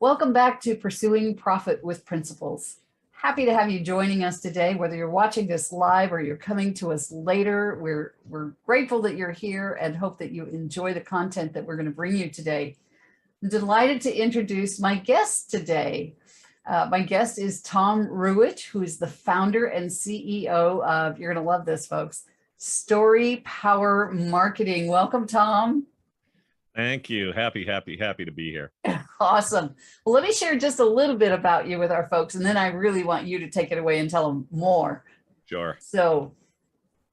Welcome back to Pursuing Profit with Principles. Happy to have you joining us today, whether you're watching this live or you're coming to us later. We're grateful that you're here and hope that you enjoy the content that we're going to bring you today. I'm delighted to introduce my guest today. My guest is Tom Ruwitch, who is the founder and CEO of, you're going to love this, folks, Story Power Marketing. Welcome, Tom. Thank you. Happy to be here. Awesome. Well, let me share just a little bit about you with our folks, and then I really want you to take it away and tell them more. Sure. So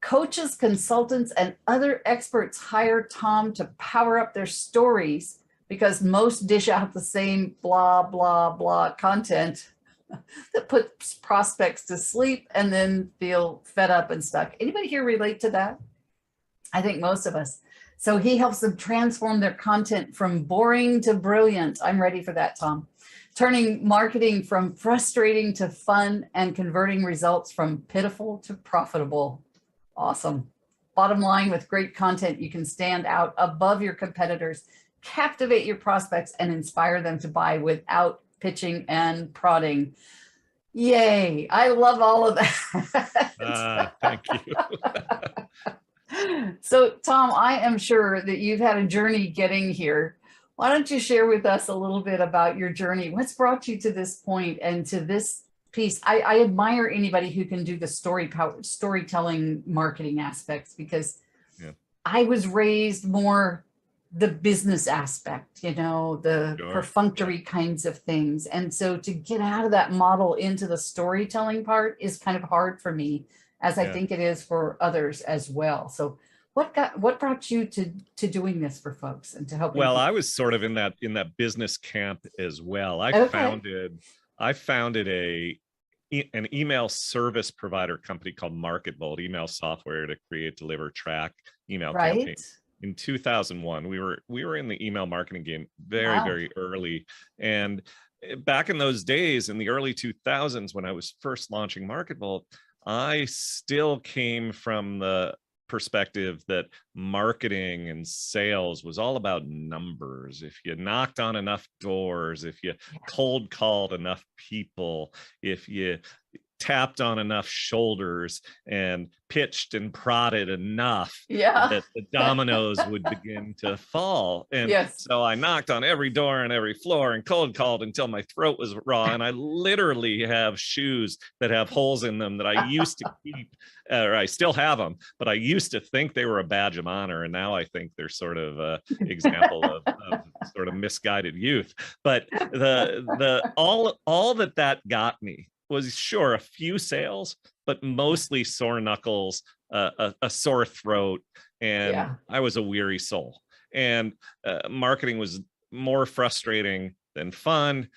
coaches, consultants, and other experts hire Tom to power up their stories because most dish out the same blah, blah, blah content that puts prospects to sleep and then feel fed up and stuck. Anybody here relate to that? I think most of us. So he helps them transform their content from boring to brilliant. I'm ready for that, Tom. Turning marketing from frustrating to fun and converting results from pitiful to profitable. Awesome. Bottom line, with great content, you can stand out above your competitors, captivate your prospects, and inspire them to buy without pitching and prodding. Yay. I love all of that. Thank you. So, Tom, I am sure that you've had a journey getting here. Why don't you share with us a little bit about your journey? What's brought you to this point and to this piece? I admire anybody who can do the storytelling marketing aspects, because I was raised more the business aspect, the perfunctory kinds of things. And so to get out of that model into the storytelling part is kind of hard for me, as I think it is for others as well. So what brought you to doing this for folks and to help? Well, I was sort of in that business camp as well. I founded an email service provider company called MarketVolt, email software to create, deliver, track email campaigns. In 2001, we were in the email marketing game very early. And back in those days, in the early 2000s, when I was first launching MarketVolt, I still came from the perspective that marketing and sales was all about numbers. If you knocked on enough doors, if you cold called enough people, if you tapped on enough shoulders and pitched and prodded enough, that the dominoes would begin to fall. And so I knocked on every door and every floor and cold called until my throat was raw. And I literally have shoes that have holes in them that I used to keep, or I still have them, but I used to think they were a badge of honor. And now I think they're sort of an example of sort of misguided youth. But all that got me was, sure, a few sales, but mostly sore knuckles, a sore throat, and I was a weary soul. And marketing was more frustrating than fun.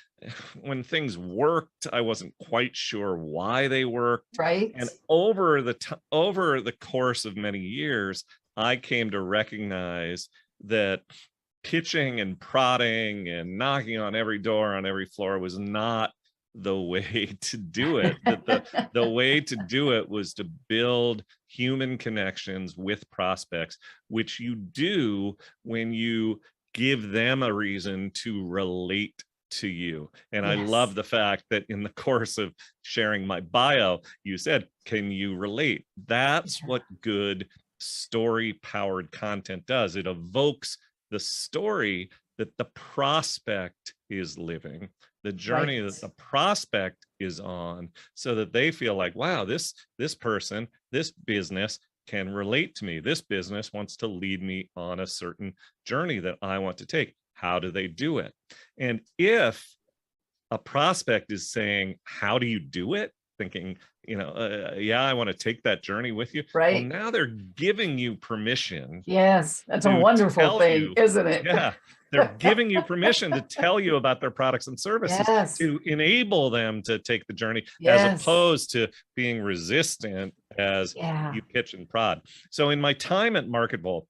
When things worked, I wasn't quite sure why they worked. And over the course of many years, I came to recognize that pitching and prodding and knocking on every door on every floor was not the way to do it. The way to do it was to build human connections with prospects, which you do when you give them a reason to relate to you. And I love the fact that in the course of sharing my bio, you said, can you relate? That's what good story-powered content does. It evokes the story that the prospect is living, the journey that the prospect is on, so that they feel like, wow, this person, this business can relate to me. This business wants to lead me on a certain journey that I want to take. How do they do it? And if a prospect is saying, how do you do it? Thinking, I want to take that journey with you. Well, now they're giving you permission. Yes, that's a wonderful thing, isn't it? Yeah. They're giving you permission to tell you about their products and services, to enable them to take the journey, as opposed to being resistant as you pitch and prod. So in my time at MarketVolt,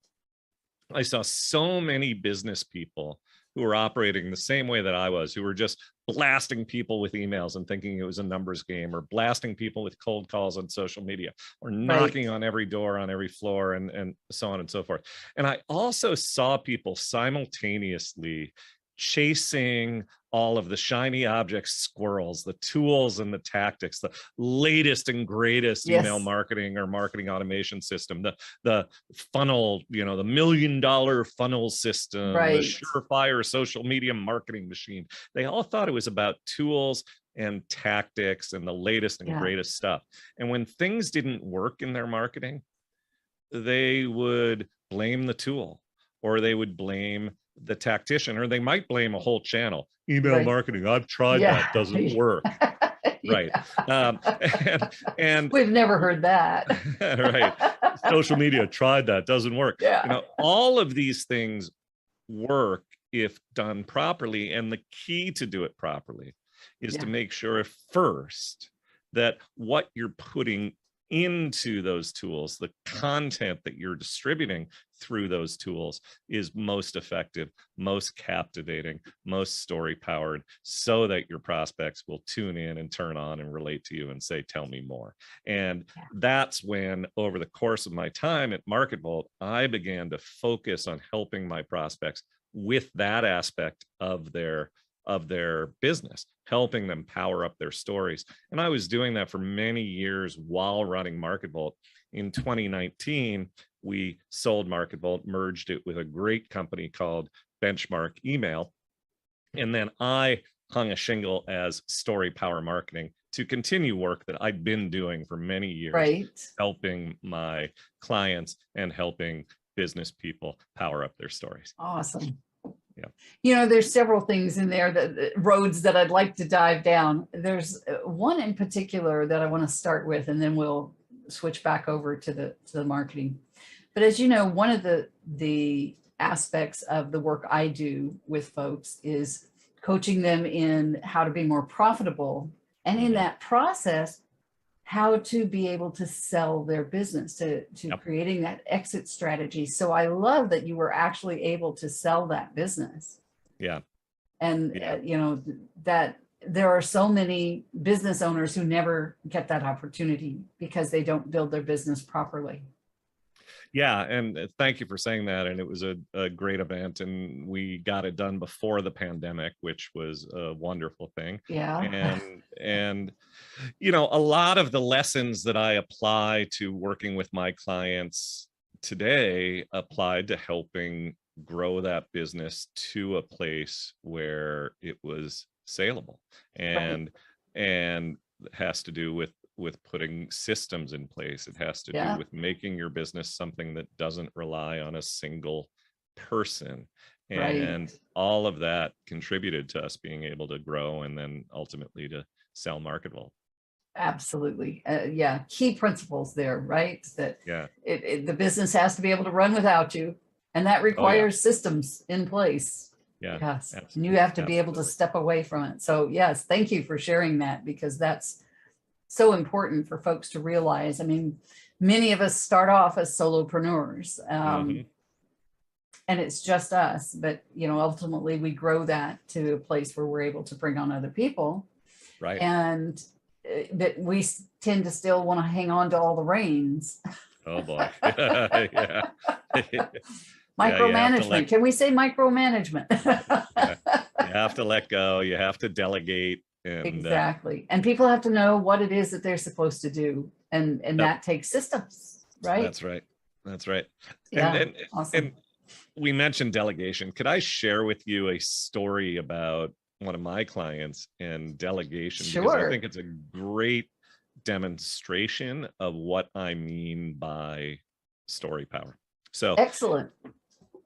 I saw so many business people who were operating the same way that I was, who were just blasting people with emails and thinking it was a numbers game, or blasting people with cold calls on social media, or knocking on every door on every floor, and so on and so forth. And I also saw people simultaneously chasing all of the shiny object squirrels, the tools and the tactics, the latest and greatest email marketing or marketing automation system, the funnel, the $1 million funnel system, the surefire social media marketing machine. They all thought it was about tools and tactics and the latest and greatest stuff. And when things didn't work in their marketing, they would blame the tool, or they would blame the tactician, or they might blame a whole channel. Email marketing, I've tried that, doesn't work. Right. And we've never heard that. Right. Social media, tried that, doesn't work. All of these things work if done properly. And the key to do it properly is to make sure first that what you're putting into those tools, the content that you're distributing through those tools, is most effective, most captivating, most story powered, so that your prospects will tune in and turn on and relate to you and say, tell me more. And that's when, over the course of my time at MarketVolt, I began to focus on helping my prospects with that aspect of their business, helping them power up their stories. And I was doing that for many years while running MarketVolt. In 2019, we sold MarketVolt, merged it with a great company called Benchmark Email. And then I hung a shingle as Story Power Marketing to continue work that I'd been doing for many years, helping my clients and helping business people power up their stories. Awesome. There's several things in there, that roads that I'd like to dive down. There's one in particular that I want to start with, and then we'll switch back over to the marketing. But as you know, one of the aspects of the work I do with folks is coaching them in how to be more profitable, and in that process, how to be able to sell their business, to creating that exit strategy. So I love that you were actually able to sell that business. And that there are so many business owners who never get that opportunity because they don't build their business properly. And thank you for saying that. And it was a great event, and we got it done before the pandemic, which was a wonderful thing. And a lot of the lessons that I apply to working with my clients today applied to helping grow that business to a place where it was saleable, and has to do with putting systems in place. It has to do with making your business something that doesn't rely on a single person. And all of that contributed to us being able to grow, and then ultimately to sell MarketVolt. Absolutely. Key principles there, right? That the business has to be able to run without you, and that requires systems in place. And you have to be able to step away from it. So yes, thank you for sharing that, because that's so important for folks to realize. I mean, many of us start off as solopreneurs, and it's just us, but ultimately we grow that to a place where we're able to bring on other people. And that we tend to still want to hang on to all the reins. Oh boy. Micromanagement. Can we say micromanagement? You have to let go. You have to delegate. Exactly. And people have to know what it is that they're supposed to do. And that takes systems, right? That's right. Awesome. And we mentioned delegation. Could I share with you a story about one of my clients and delegation? Because I think it's a great demonstration of what I mean by story power. So excellent.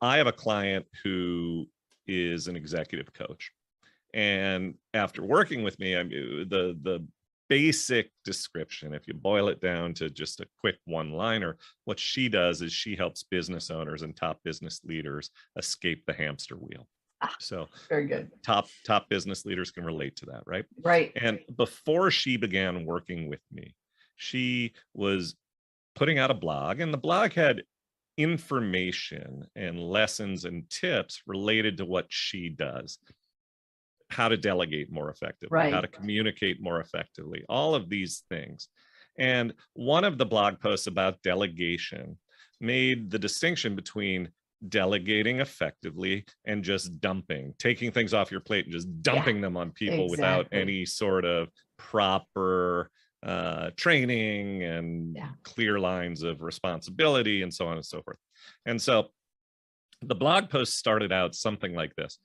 I have a client who is an executive coach. And after working with me, the basic description, if you boil it down to just a quick one-liner, what she does is she helps business owners and top business leaders escape the hamster wheel. So very good. Top business leaders can relate to that, right? Right. And before she began working with me, she was putting out a blog, and the blog had information and lessons and tips related to what she does. How to delegate more effectively, how to communicate more effectively, all of these things. And one of the blog posts about delegation made the distinction between delegating effectively and just taking things off your plate and just dumping them on people without any sort of proper training and clear lines of responsibility and so on and so forth. And so the blog post started out something like this.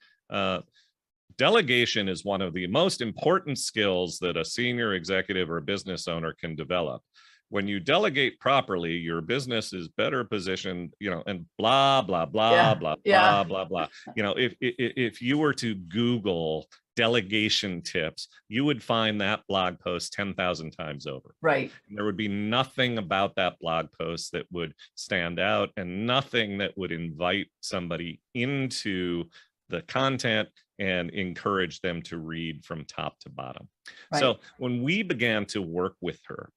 Delegation is one of the most important skills that a senior executive or a business owner can develop. When you delegate properly, your business is better positioned, and blah, blah, blah, blah, blah, blah, blah. If you were to Google delegation tips, you would find that blog post 10,000 times over. Right. And there would be nothing about that blog post that would stand out, and nothing that would invite somebody into the content and encourage them to read from top to bottom. Right. So when we began to work with her,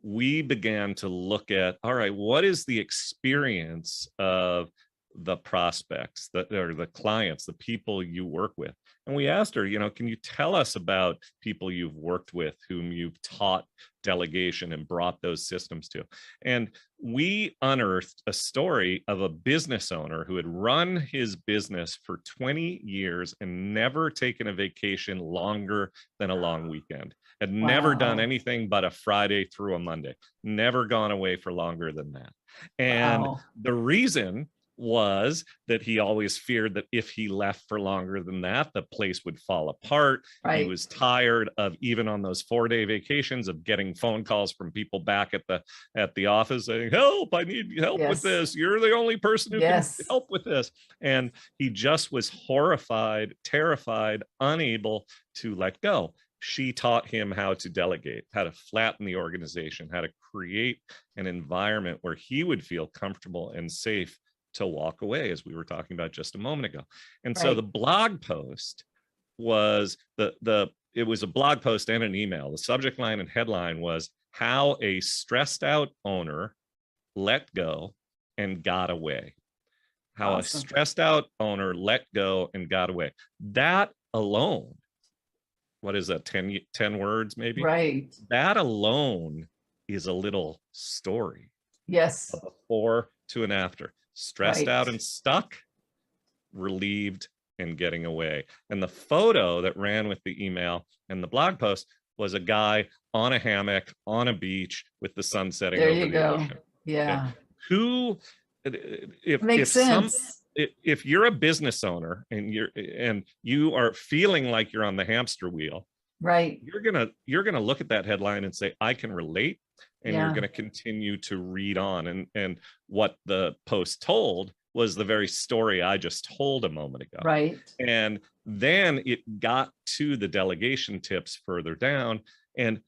we began to look at, all right, what is the experience of the prospects or the clients, the people you work with? And we asked her, can you tell us about people you've worked with, whom you've taught delegation and brought those systems to? And we unearthed a story of a business owner who had run his business for 20 years and never taken a vacation longer than a long weekend. Had never done anything but a Friday through a Monday, never gone away for longer than that. And the reason was that he always feared that if he left for longer than that, the place would fall apart. Right. He was tired of, even on those 4-day vacations, of getting phone calls from people back at the office saying, help, I need help with this. You're the only person who can help with this. And he just was horrified, terrified, unable to let go. She taught him how to delegate, how to flatten the organization, how to create an environment where he would feel comfortable and safe to walk away, as we were talking about just a moment ago. And so the blog post was it was a blog post and an email. The subject line and headline was how a stressed out owner let go and got away. How a stressed out owner let go and got away. That alone, what is that, 10 words maybe? Right. That alone is a little story. Yes. A before to an after. Stressed out and stuck, relieved and getting away. And the photo that ran with the email and the blog post was a guy on a hammock on a beach with the sun setting over the ocean. Yeah. Who, makes sense. If you're a business owner and you are feeling like you're on the hamster wheel, right, you're gonna look at that headline and say, I can relate. And you're going to continue to read on. And what the post told was the very story I just told a moment ago. Right. And then it got to the delegation tips further down. And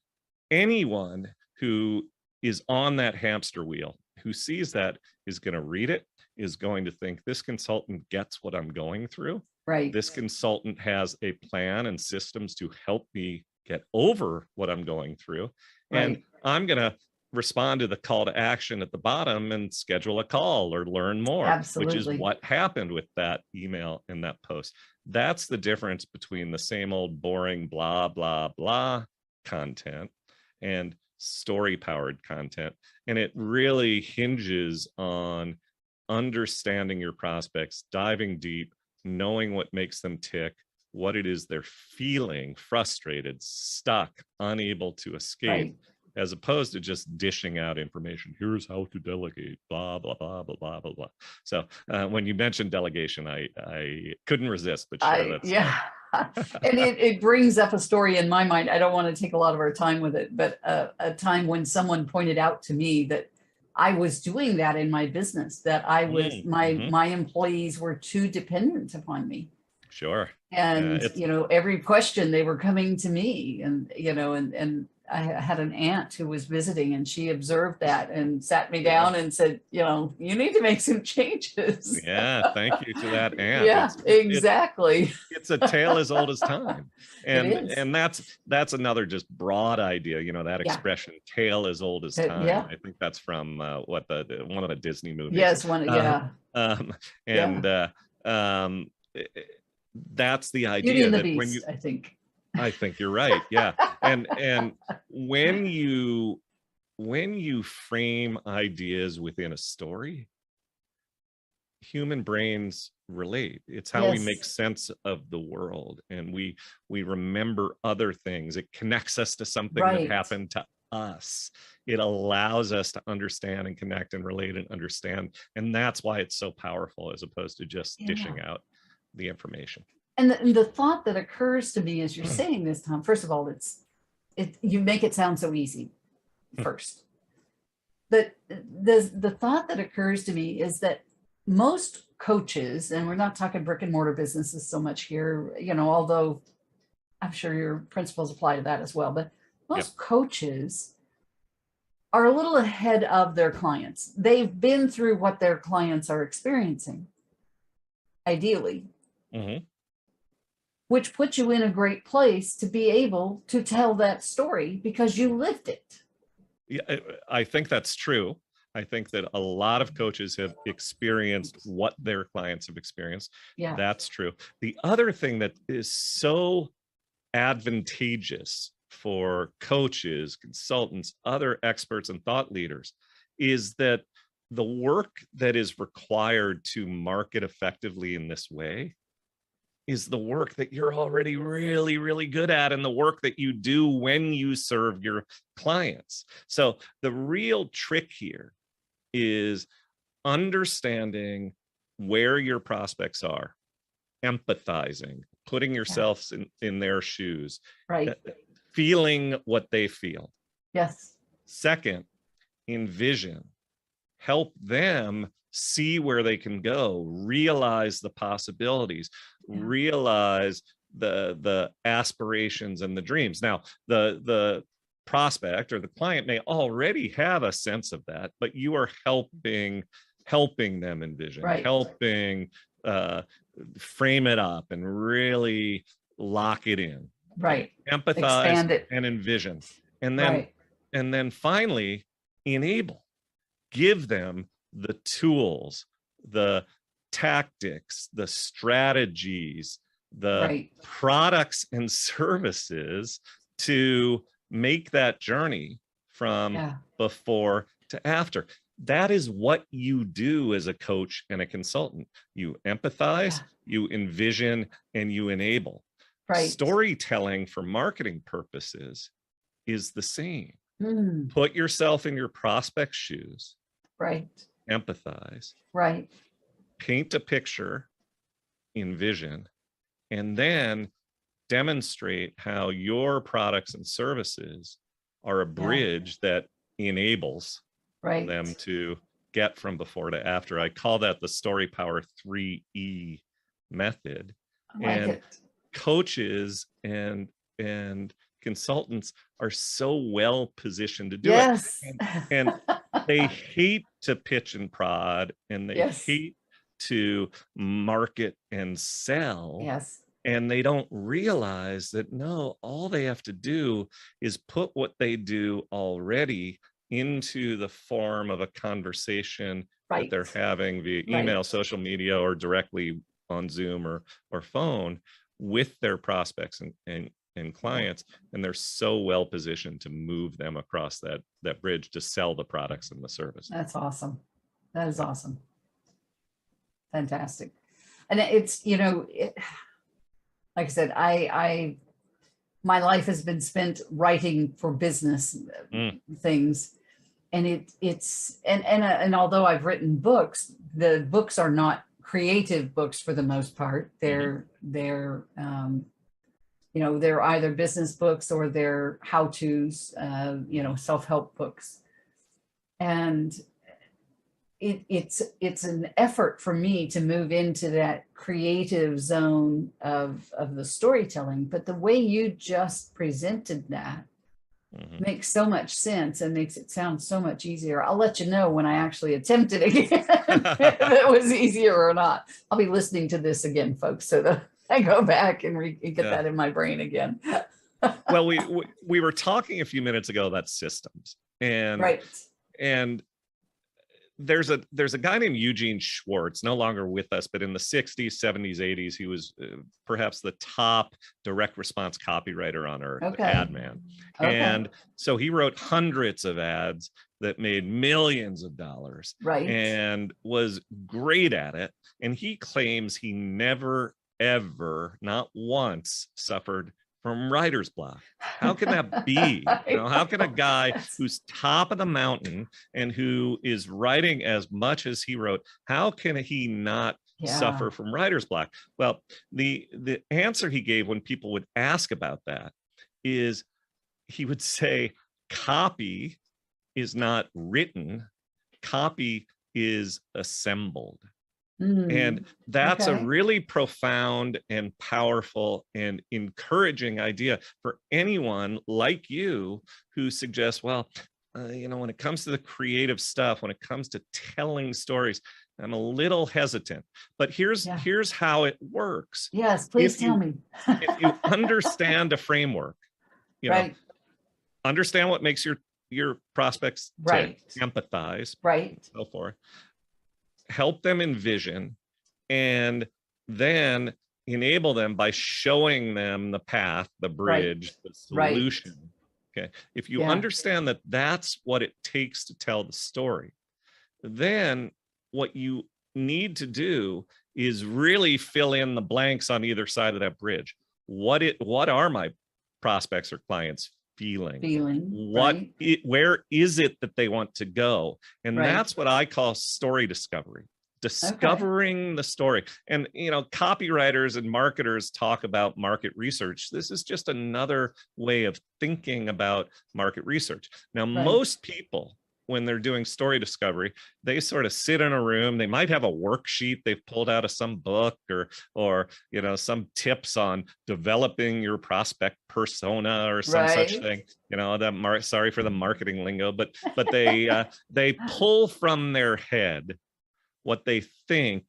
anyone who is on that hamster wheel, who sees that, is going to read it, is going to think, this consultant gets what I'm going through. Right. This consultant has a plan and systems to help me get over what I'm going through. Right. And I'm going to respond to the call to action at the bottom and schedule a call or learn more. Absolutely. Which is what happened with that email and that post. That's the difference between the same old boring blah, blah, blah content and story powered content. And it really hinges on understanding your prospects, diving deep, knowing what makes them tick, what it is they're feeling, frustrated, stuck, unable to escape. Right. As opposed to just dishing out information. Here's how to delegate, blah, blah, blah, blah, blah, blah, blah. So when you mentioned delegation, I couldn't resist, but sure, that's and it brings up a story in my mind. I don't want to take a lot of our time with it, but a time when someone pointed out to me that I was doing that in my business, that I was, my employees were too dependent upon me. Sure. And, every question they were coming to me and, and I had an aunt who was visiting and she observed that and sat me down and said, you need to make some changes. Yeah. Thank you to that aunt. Yeah, exactly. It's a tale as old as time. And that's another just broad idea, that expression, tale as old as time. I think that's from one of the Disney movies. Yes. That's the idea that when you, I think you're right. Yeah. And when you frame ideas within a story, human brains relate. It's how we make sense of the world, and we remember other things. It connects us to something that happened to us. It allows us to understand and connect and relate and understand, and that's why it's so powerful, as opposed to just dishing out the information. And the thought that occurs to me as you're saying this, Tom, first of all, you make it sound so easy first. But the thought that occurs to me is that most coaches, and we're not talking brick and mortar businesses so much here, you know, although I'm sure your principles apply to that as well, but most coaches are a little ahead of their clients. They've been through what their clients are experiencing, ideally, which puts you in a great place to be able to tell that story because you lived it. Yeah, I think that's true. I think that a lot of coaches have experienced what their clients have experienced. Yeah, that's true. The other thing that is so advantageous for coaches, consultants, other experts, and thought leaders is that the work that is required to market effectively in this way is the work that you're already really, really good at, and the work that you do when you serve your clients. So the real trick here is understanding where your prospects are, empathizing, putting yourself in their shoes, feeling what they feel. Yes. Second, envision, help them see where they can go, realize the possibilities, realize the aspirations and the dreams. Now, the prospect or the client may already have a sense of that, but you are helping them envision, helping frame it up and really lock it in. Empathize, expand it, and envision. And then finally, enable. Give them the tools, the tactics, the strategies, the products and services to make that journey from before to after. That is what you do as a coach and a consultant. You empathize, you envision, and you enable. Storytelling for marketing purposes is the same. Put yourself in your prospect's shoes. Empathize. Paint a picture, envision, and then demonstrate how your products and services are a bridge that enables them to get from before to after. I call that the Story Power 3E method. Coaches and consultants are so well positioned to do it. And they hate to pitch and prod, and they hate to market and sell. And they don't realize that, no, all they have to do is put what they do already into the form of a conversation that they're having via email, social media, or directly on Zoom or phone with their prospects and clients. And they're so well positioned to move them across that bridge to sell the products and the service. That's awesome. That is awesome. Fantastic. And it's, you know, like I said, my life has been spent writing for business things. And and although I've written books, the books are not creative books for the most part. They're you know, they're either business books or they're how-tos, you know, self-help books. And it's an effort for me to move into that creative zone of the storytelling. But the way you just presented that makes so much sense and makes it sound so much easier. I'll let you know when I actually attempt it again, if it was easier or not. I'll be listening to this again, folks, so that I go back and get that in my brain again. Well, we were talking a few minutes ago about systems, and there's a guy named Eugene Schwartz, no longer with us, but in the 60s, 70s, 80s, he was perhaps the top direct response copywriter on earth, ad man. And so he wrote hundreds of ads that made millions of dollars, and was great at it. And he claims he never, ever, not once suffered from writer's block. How can that be? How can a guy who's top of the mountain and who is writing as much as he wrote, how can he not suffer from writer's block? Well, the answer he gave when people would ask about that is, he would say, copy is not written, copy is assembled. And that's a really profound and powerful and encouraging idea for anyone like you who suggests, well, when it comes to the creative stuff, when it comes to telling stories, I'm a little hesitant. But here's how it works. Yes, please tell me. If you understand a framework, understand what makes your prospects tick, empathize, so forth. Help them envision, and then enable them by showing them the path, the bridge, the solution. Okay. If you understand that that's what it takes to tell the story, then what you need to do is really fill in the blanks on either side of that bridge. What are my prospects or clients feeling? Where is it that they want to go? And that's what I call story discovery. Discovering the story. And copywriters and marketers talk about market research. This is just another way of thinking about market research. Now, most people, when they're doing story discovery, they sort of sit in a room. They might have a worksheet they've pulled out of some book, or some tips on developing your prospect persona or some such thing. Sorry for the marketing lingo, but they pull from their head what they think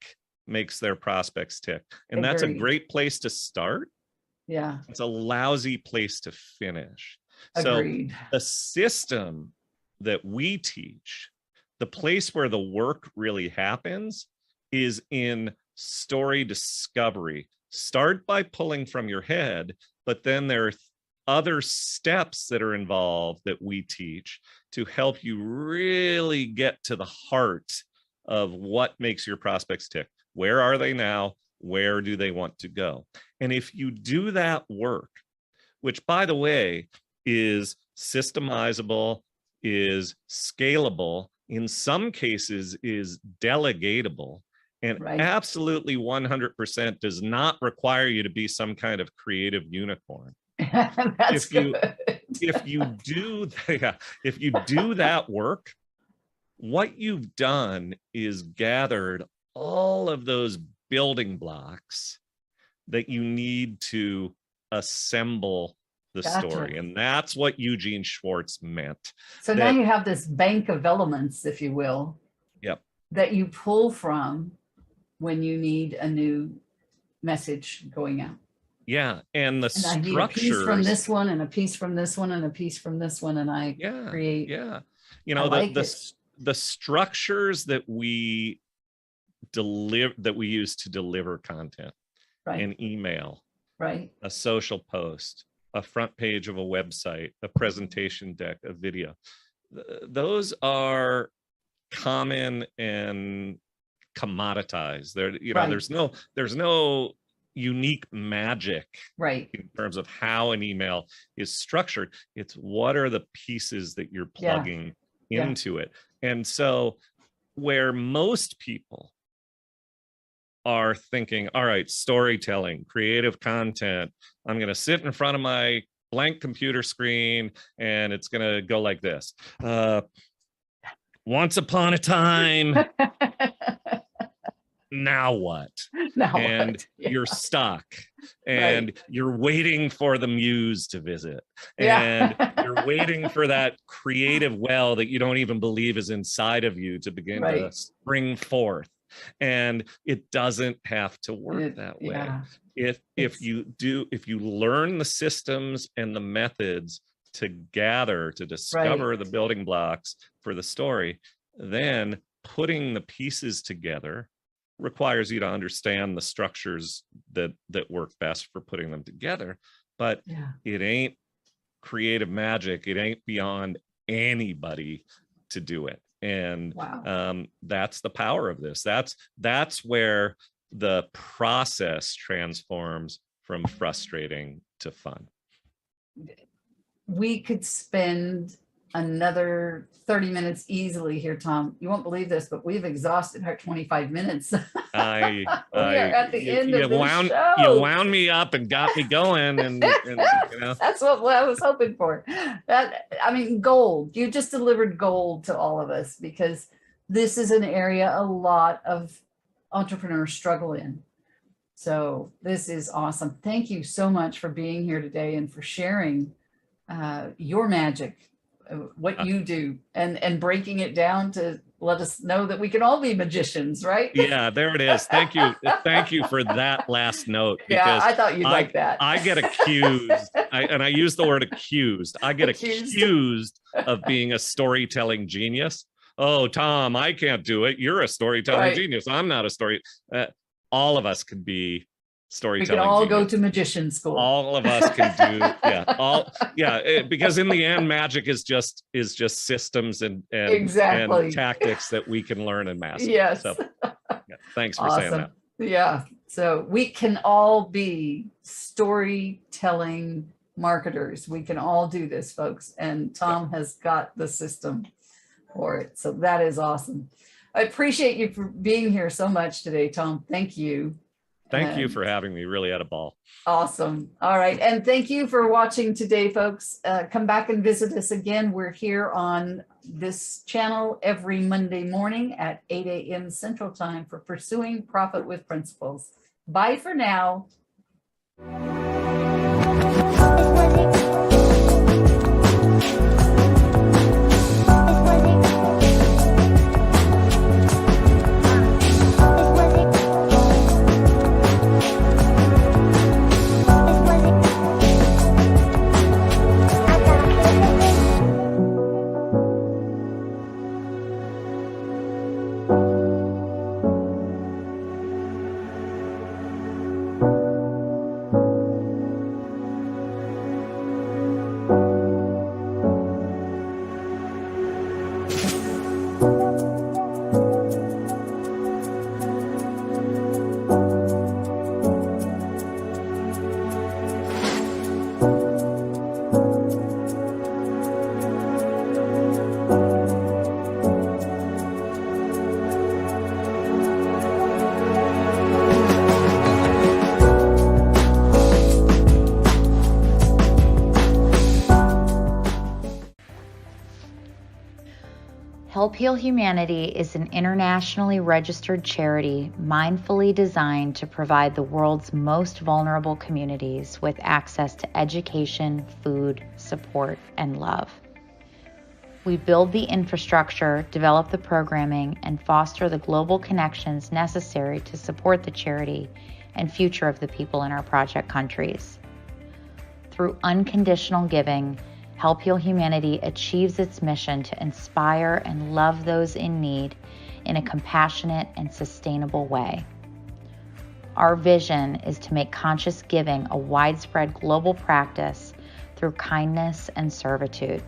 makes their prospects tick. And that's a great place to start. Yeah. It's a lousy place to finish. Agreed. So the system that we teach, the place where the work really happens, is in story discovery. Start by pulling from your head, but then there are other steps that are involved that we teach to help you really get to the heart of what makes your prospects tick. Where are they now? Where do they want to go? And if you do that work, which, by the way, is systemizable, is scalable, in some cases is delegatable, and absolutely 100% does not require you to be some kind of creative unicorn. If you do that work, what you've done is gathered all of those building blocks that you need to assemble the story. And that's what Eugene Schwartz meant. So now you have this bank of elements, if you will, that you pull from when you need a new message going out. Yeah. And the structures. I need a piece from this one, and a piece from this one, and a piece from this one, and I create. Yeah. The structures that we use to deliver content, an email, a social post, a front page of a website, a presentation deck, a video, those are common and commoditized. There's no unique magic in terms of how an email is structured. It's what are the pieces that you're plugging into it. And so where most people are thinking, all right, storytelling, creative content, I'm going to sit in front of my blank computer screen and it's going to go like this. Once upon a time, now what? You're stuck, and you're waiting for the muse to visit, and you're waiting for that creative well that you don't even believe is inside of you to begin to spring forth. And it doesn't have to work that way. If you learn the systems and the methods to gather, to discover the building blocks for the story, then putting the pieces together requires you to understand the structures that work best for putting them together. But it ain't creative magic. It ain't beyond anybody to do it. And that's the power of this. That's where the process transforms from frustrating to fun. We could spend another 30 minutes easily here, Tom. You won't believe this, but we've exhausted our 25 minutes. We are at the end of the show. You wound me up and got me going, and that's what I was hoping for. Gold. You just delivered gold to all of us, because this is an area a lot of entrepreneurs struggle in. So this is awesome. Thank you so much for being here today and for sharing your magic, what you do, and breaking it down to let us know that we can all be magicians, right? Yeah, there it is. Thank you. Thank you for that last note. Yeah, I thought you'd like that. I get accused, and I use the word accused. I get accused of being a storytelling genius. Oh, Tom, I can't do it. You're a storytelling genius. I'm not a story. All of us can be storytelling. We can all genius. go to magician school. All of us can do, because in the end, magic is just systems and tactics that we can learn and master. Yes. So, thanks for saying that. Yeah. So we can all be storytelling marketers. We can all do this, folks. And Tom has got the system for it. So that is awesome. I appreciate you for being here so much today, Tom. Thank you. Thank you for having me. Really had a ball. Awesome. All right. And thank you for watching today, folks. Come back and visit us again. We're here on this channel every Monday morning at 8 a.m. Central Time for Pursuing Profit with Principles. Bye for now. Help Heal Humanity is an internationally registered charity mindfully designed to provide the world's most vulnerable communities with access to education, food, support, and love. We build the infrastructure, develop the programming, and foster the global connections necessary to support the charity and future of the people in our project countries. Through unconditional giving, Help Heal Humanity achieves its mission to inspire and love those in need in a compassionate and sustainable way. Our vision is to make conscious giving a widespread global practice through kindness and servitude.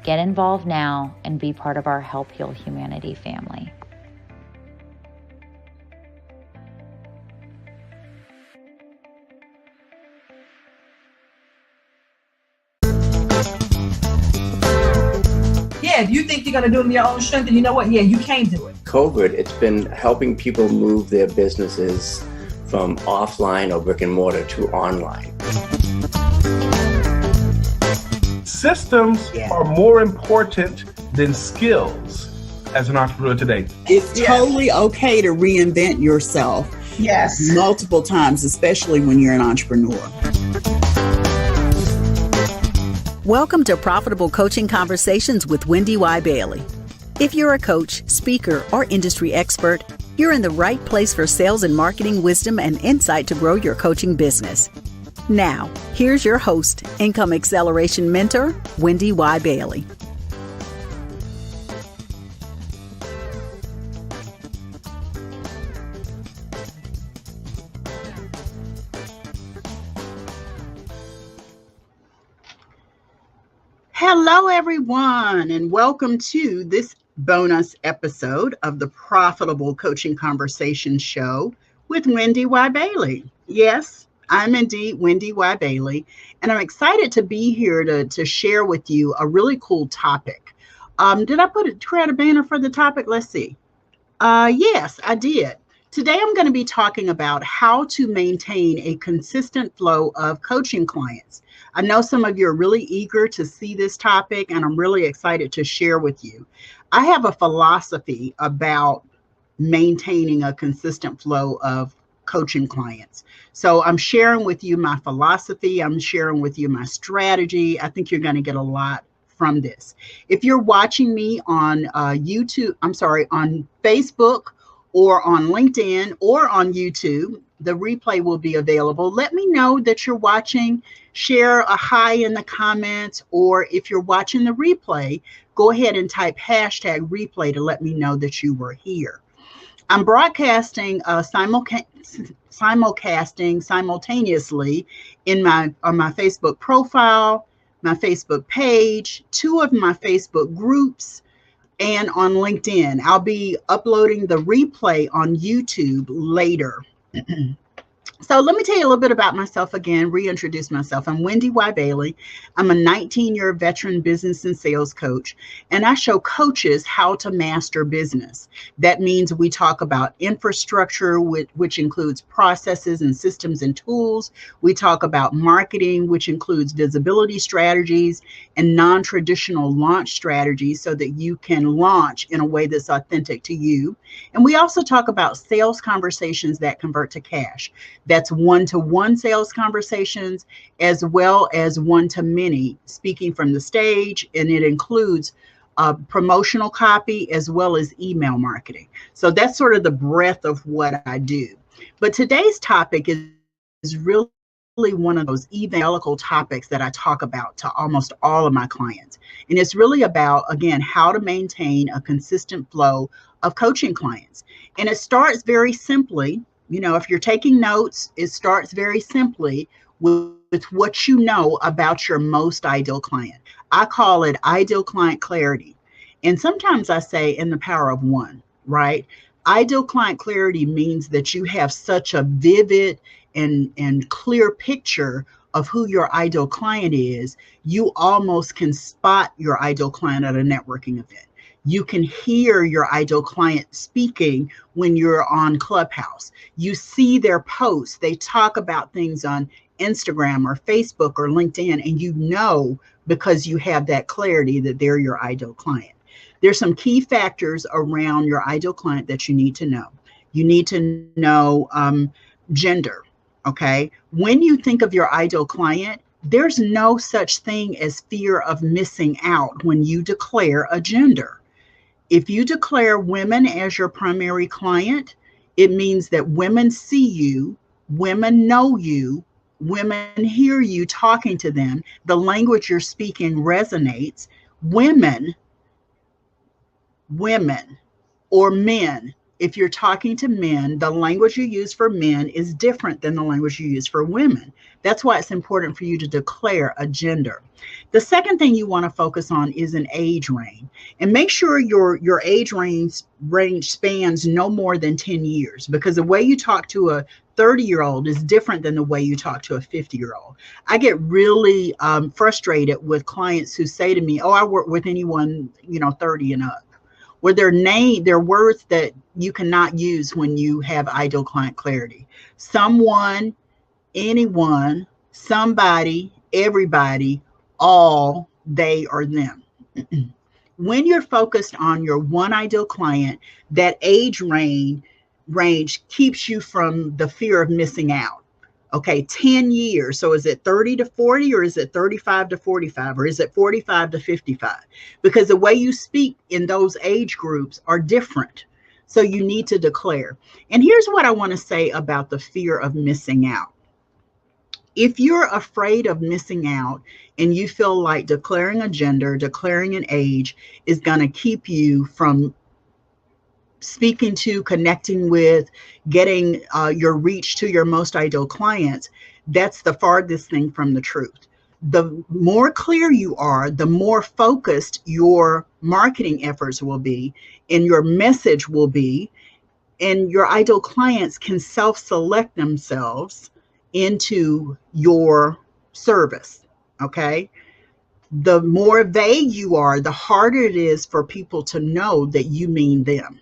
Get involved now and be part of our Help Heal Humanity family. Yeah, if you think you're going to do it in your own strength, then you know what? Yeah, you can do it. COVID, it's been helping people move their businesses from offline or brick and mortar to online. Systems are more important than skills as an entrepreneur today. It's totally okay to reinvent yourself multiple times, especially when you're an entrepreneur. Welcome to Profitable Coaching Conversations with WendyY Bailey. If you're a coach, speaker, or industry expert, you're in the right place for sales and marketing wisdom and insight to grow your coaching business. Now, here's your host, Income Acceleration Mentor, WendyY Bailey. Hello, everyone, and welcome to this bonus episode of the Profitable Coaching Conversation Show with WendyY Bailey. Yes, I'm indeed WendyY Bailey, and I'm excited to be here to share with you a really cool topic. Did I create a banner for the topic? Let's see. Yes, I did. Today, I'm going to be talking about how to maintain a consistent flow of coaching clients. I know some of you are really eager to see this topic, and I'm really excited to share with you. I have a philosophy about maintaining a consistent flow of coaching clients. So I'm sharing with you my philosophy. I'm sharing with you my strategy. I think you're going to get a lot from this. If you're watching me on on Facebook or on LinkedIn or on YouTube, the replay will be available. Let me know that you're watching. Share a hi in the comments, or if you're watching the replay, go ahead and type hashtag replay to let me know that you were here. I'm broadcasting simultaneously on my Facebook profile, my Facebook page, 2 of my Facebook groups, and on LinkedIn. I'll be uploading the replay on YouTube later. So let me tell you a little bit about myself again, reintroduce myself. I'm WendyY Bailey. I'm a 19-year veteran business and sales coach, and I show coaches how to master business. That means we talk about infrastructure, which includes processes and systems and tools. We talk about marketing, which includes visibility strategies and non-traditional launch strategies so that you can launch in a way that's authentic to you. And we also talk about sales conversations that convert to cash. That's one-to-one sales conversations, as well as one-to-many speaking from the stage. And it includes promotional copy as well as email marketing. So that's sort of the breadth of what I do. But today's topic is really one of those evangelical topics that I talk about to almost all of my clients. And it's really about, again, how to maintain a consistent flow of coaching clients. And it starts very simply. You know, if you're taking notes, it starts very simply with what you know about your most ideal client. I call it ideal client clarity. And sometimes I say in the power of one, right? Ideal client clarity means that you have such a vivid and clear picture of who your ideal client is, you almost can spot your ideal client at a networking event. You can hear your ideal client speaking when you're on Clubhouse. You see their posts. They talk about things on Instagram or Facebook or LinkedIn, and you know because you have that clarity that they're your ideal client. There's some key factors around your ideal client that you need to know. You need to know gender, okay? When you think of your ideal client, there's no such thing as fear of missing out when you declare a gender. If you declare women as your primary client, it means that women see you, women know you, women hear you talking to them, the language you're speaking resonates. Women, or men, if you're talking to men, the language you use for men is different than the language you use for women. That's why it's important for you to declare a gender. The second thing you want to focus on is an age range, and make sure your age range spans no more than 10 years, because the way you talk to a 30-year-old is different than the way you talk to a 50-year-old. I get really frustrated with clients who say to me, oh, I work with anyone, 30 and up. Where they're words that you cannot use when you have ideal client clarity. Someone, anyone, somebody, everybody, all, they, or them. When you're focused on your one ideal client, that age range keeps you from the fear of missing out. Okay, 10 years. So is it 30 to 40, or is it 35 to 45, or is it 45 to 55? Because the way you speak in those age groups are different. So you need to declare. And here's what I want to say about the fear of missing out. If you're afraid of missing out and you feel like declaring a gender, declaring an age is going to keep you from speaking to, connecting with, getting your reach to your most ideal clients, that's the farthest thing from the truth. the more clear you are, the more focused your marketing efforts will be and your message will be, and your ideal clients can self-select themselves into your service, okay? The more vague you are, the harder it is for people to know that you mean them.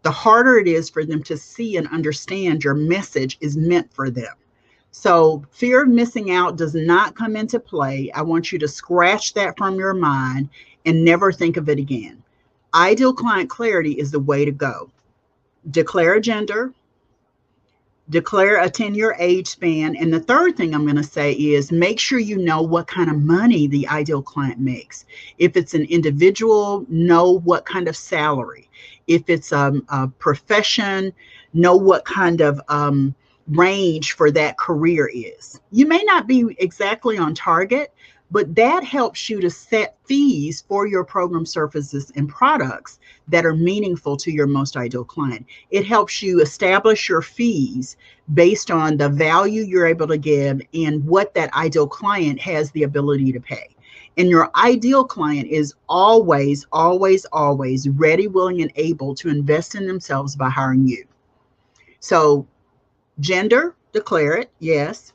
The harder it is for them to see and understand your message is meant for them. So fear of missing out does not come into play. I want you to scratch that from your mind and never think of it again. Ideal client clarity is the way to go. Declare a gender, declare a 10-year age span. And the third thing I'm going to say is make sure you know what kind of money the ideal client makes. If it's an individual, know what kind of salary. If it's a profession, know what kind of range for that career is. You may not be exactly on target, but that helps you to set fees for your program services and products that are meaningful to your most ideal client. It helps you establish your fees based on the value you're able to give and what that ideal client has the ability to pay. And your ideal client is always, always, always ready, willing, and able to invest in themselves by hiring you. So gender, declare it, yes.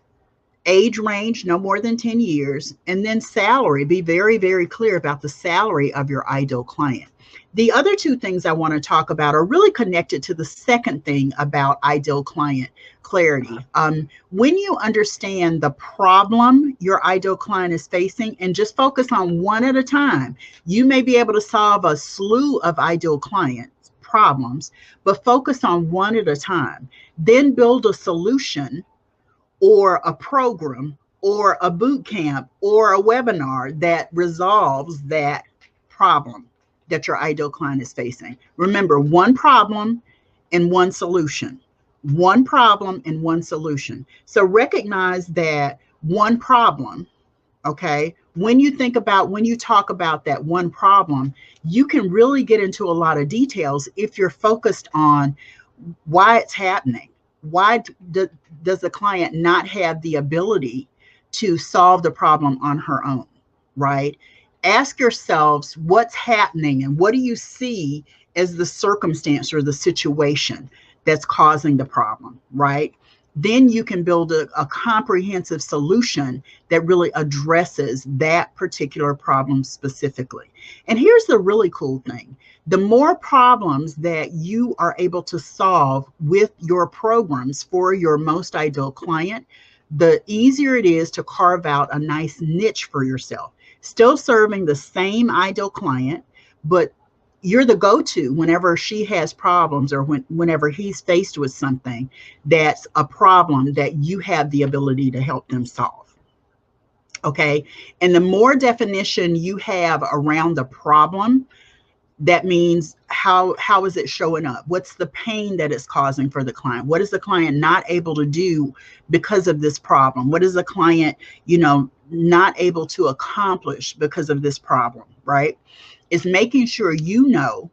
Age range, no more than 10 years. And then salary, be very, very clear about the salary of your ideal client. The other two things I want to talk about are really connected to the second thing about ideal client clarity. When you understand the problem your ideal client is facing and just focus on one at a time, you may be able to solve a slew of ideal client problems, but focus on one at a time. Then build a solution or a program or a boot camp or a webinar that resolves that problem that your ideal client is facing. Remember, one problem and one solution. One problem and one solution. So recognize that one problem, okay? When you talk about that one problem, you can really get into a lot of details if you're focused on why it's happening. Why does the client not have the ability to solve the problem on her own, right? Ask yourselves what's happening and what do you see as the circumstance or the situation that's causing the problem, right? Then you can build a comprehensive solution that really addresses that particular problem specifically. And here's the really cool thing. The more problems that you are able to solve with your programs for your most ideal client, the easier it is to carve out a nice niche for yourself. Still serving the same ideal client, but you're the go-to whenever she has problems or whenever he's faced with something that's a problem that you have the ability to help them solve. Okay. And the more definition you have around the problem, that means how is it showing up? What's the pain that it's causing for the client? What is the client not able to do because of this problem? What is the client, not able to accomplish because of this problem, right? Is making sure you know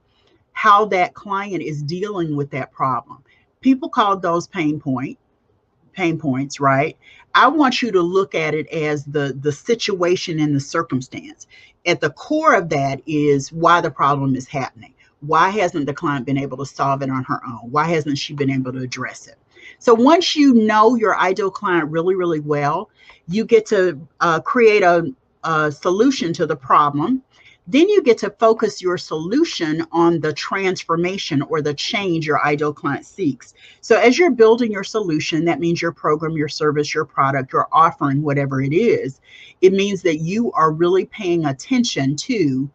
how that client is dealing with that problem. People call those pain points, right? I want you to look at it as the situation and the circumstance. At the core of that is why the problem is happening. Why hasn't the client been able to solve it on her own? Why hasn't she been able to address it? So once you know your ideal client really, really well, you get to create a solution to the problem. Then you get to focus your solution on the transformation or the change your ideal client seeks. So as you're building your solution, that means your program, your service, your product, your offering, whatever it is, it means that you are really paying attention to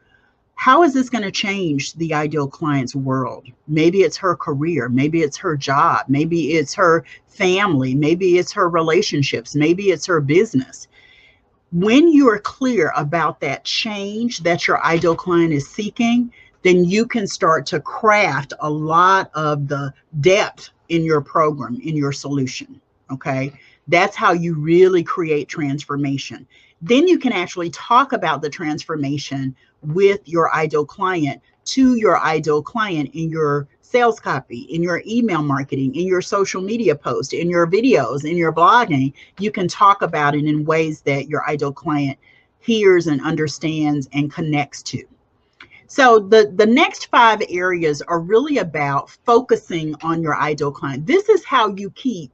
how is this going to change the ideal client's world? Maybe it's her career, maybe it's her job, maybe it's her family, maybe it's her relationships, maybe it's her business. When you are clear about that change that your ideal client is seeking, then you can start to craft a lot of the depth in your program, in your solution, okay? That's how you really create transformation. Then you can actually talk about the transformation with your ideal client to your ideal client in your sales copy, in your email marketing, in your social media post, in your videos, in your blogging. You can talk about it in ways that your ideal client hears and understands and connects to. So the next 5 areas are really about focusing on your ideal client. This is how you keep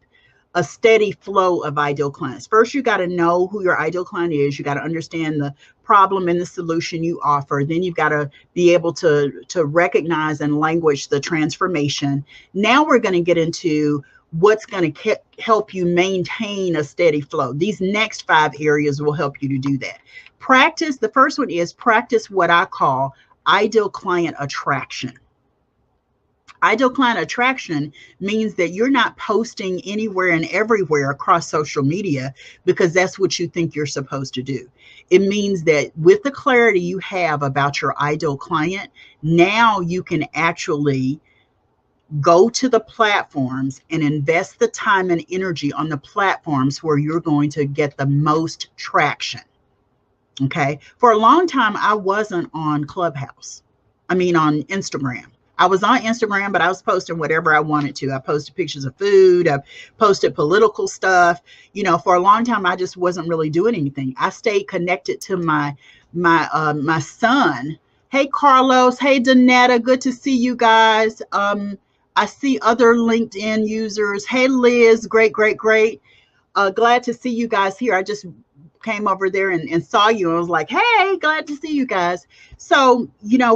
a steady flow of ideal clients. First, you got to know who your ideal client is. You got to understand the problem and the solution you offer. Then you've got to be able to recognize and language the transformation. Now we're going to get into what's going to help you maintain a steady flow. These next 5 areas will help you to do that. Practice. The first one is practice what I call ideal client attraction. Ideal client attraction means that you're not posting anywhere and everywhere across social media because that's what you think you're supposed to do. It means that with the clarity you have about your ideal client, now you can actually go to the platforms and invest the time and energy on the platforms where you're going to get the most traction. Okay. For a long time, I wasn't on Clubhouse. on Instagram. I was on Instagram, but I was posting whatever I wanted to. I posted pictures of food. I posted political stuff. For a long time, I just wasn't really doing anything. I stayed connected to my son. Hey, Carlos. Hey, Danetta. Good to see you guys. I see other LinkedIn users. Hey, Liz. Great. Glad to see you guys here. I just came over there and saw you and was like, hey, glad to see you guys. So,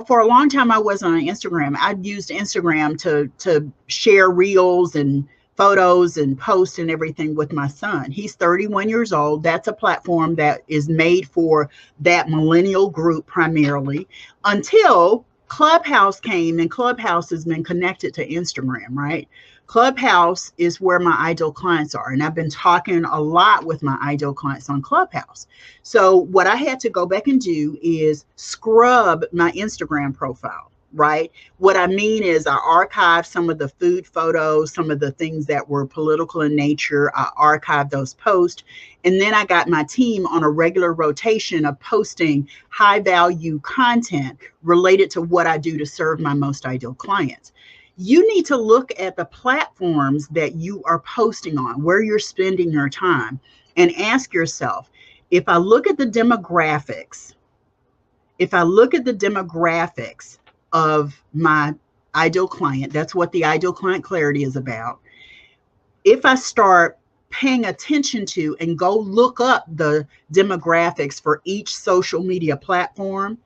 for a long time, I wasn't on Instagram. I used Instagram to share reels and photos and posts and everything with my son. He's 31 years old. That's a platform that is made for that millennial group primarily, until Clubhouse came, and Clubhouse has been connected to Instagram, right? Clubhouse is where my ideal clients are. And I've been talking a lot with my ideal clients on Clubhouse. So what I had to go back and do is scrub my Instagram profile, right? What I mean is I archived some of the food photos, some of the things that were political in nature. I archived those posts. And then I got my team on a regular rotation of posting high value content related to what I do to serve my most ideal clients. You need to look at the platforms that you are posting on, where you're spending your time, and ask yourself, if I look at the demographics of my ideal client, that's what the ideal client clarity is about. If I start paying attention to and go look up the demographics for each social media platform,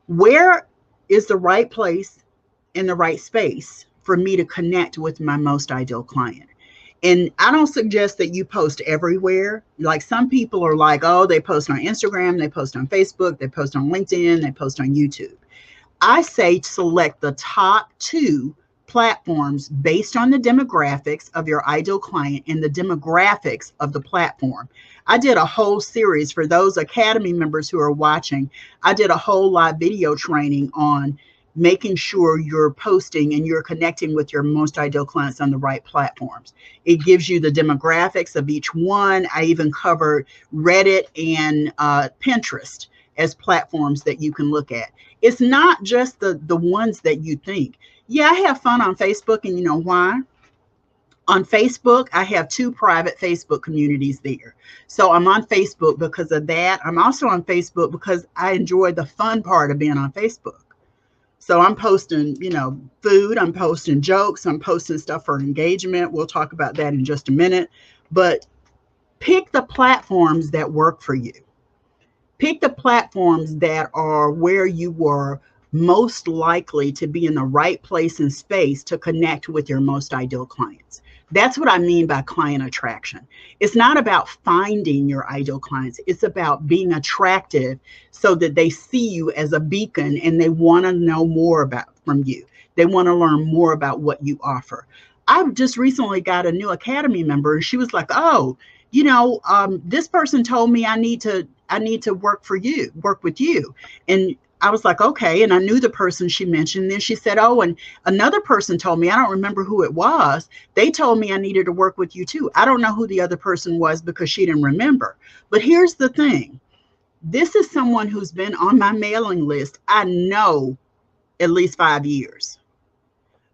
where is the right place in the right space for me to connect with my most ideal client? And I don't suggest that you post everywhere. Like some people are like, oh, they post on Instagram, they post on Facebook, they post on LinkedIn, they post on YouTube. I say select the top 2 platforms based on the demographics of your ideal client and the demographics of the platform. I did a whole series for those Academy members who are watching. I did a whole live video training on making sure you're posting and you're connecting with your most ideal clients on the right platforms. It gives you the demographics of each one. I even covered Reddit and Pinterest as platforms that you can look at. It's not just the ones that you think. Yeah, I have fun on Facebook, and you know why? On Facebook, I have 2 private Facebook communities there. So I'm on Facebook because of that. I'm also on Facebook because I enjoy the fun part of being on Facebook. So I'm posting, food, I'm posting jokes, I'm posting stuff for engagement. We'll talk about that in just a minute. But pick the platforms that work for you. Pick the platforms that are where you were most likely to be in the right place and space to connect with your most ideal clients. That's what I mean by client attraction. It's not about finding your ideal clients. It's about being attractive so that they see you as a beacon and they want to know more from you. They want to learn more about what you offer. I just recently got a new Academy member, and she was like, oh, this person told me I need to work with you. And I was like, okay. And I knew the person she mentioned. Then she said, oh, and another person told me, I don't remember who it was. They told me I needed to work with you too. I don't know who the other person was because she didn't remember. But here's the thing. This is someone who's been on my mailing list. I know at least 5 years.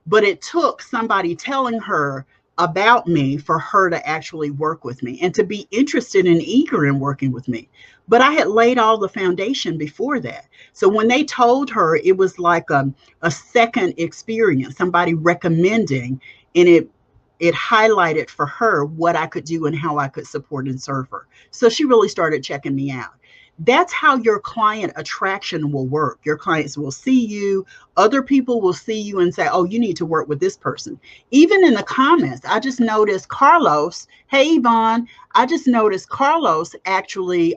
But it took somebody telling her about me for her to actually work with me and to be interested and eager in working with me. But I had laid all the foundation before that. So when they told her, it was like a second experience, somebody recommending, and it highlighted for her what I could do and how I could support and serve her. So she really started checking me out. That's how your client attraction will work. Your clients will see you. Other people will see you and say, oh, you need to work with this person. Even in the comments, I just noticed Carlos. Hey, Yvonne, I just noticed Carlos actually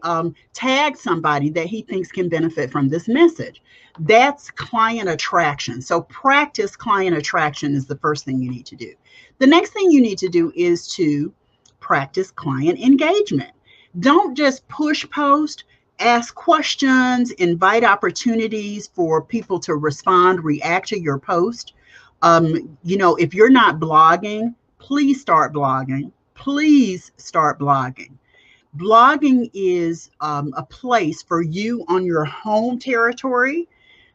tagged somebody that he thinks can benefit from this message. That's client attraction. So practice client attraction is the first thing you need to do. The next thing you need to do is to practice client engagement. Don't just push post. Ask questions, invite opportunities for people to respond, react to your post. If you're not blogging, please start blogging. Please start blogging. Blogging is a place for you on your home territory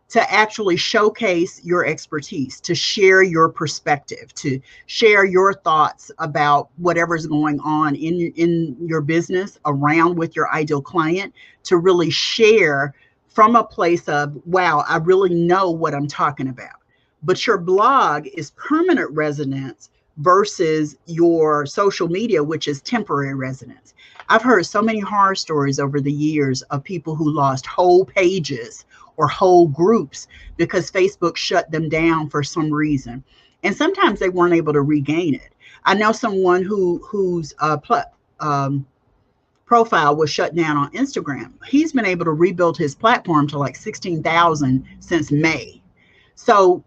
to actually showcase your expertise, to share your perspective, to share your thoughts about whatever's going on in your business around with your ideal client, to really share from a place of, wow, I really know what I'm talking about. But your blog is permanent residence versus your social media, which is temporary residence. I've heard so many horror stories over the years of people who lost whole pages or whole groups because Facebook shut them down for some reason. And sometimes they weren't able to regain it. I know someone whose profile was shut down on Instagram. He's been able to rebuild his platform to like 16,000 since May. So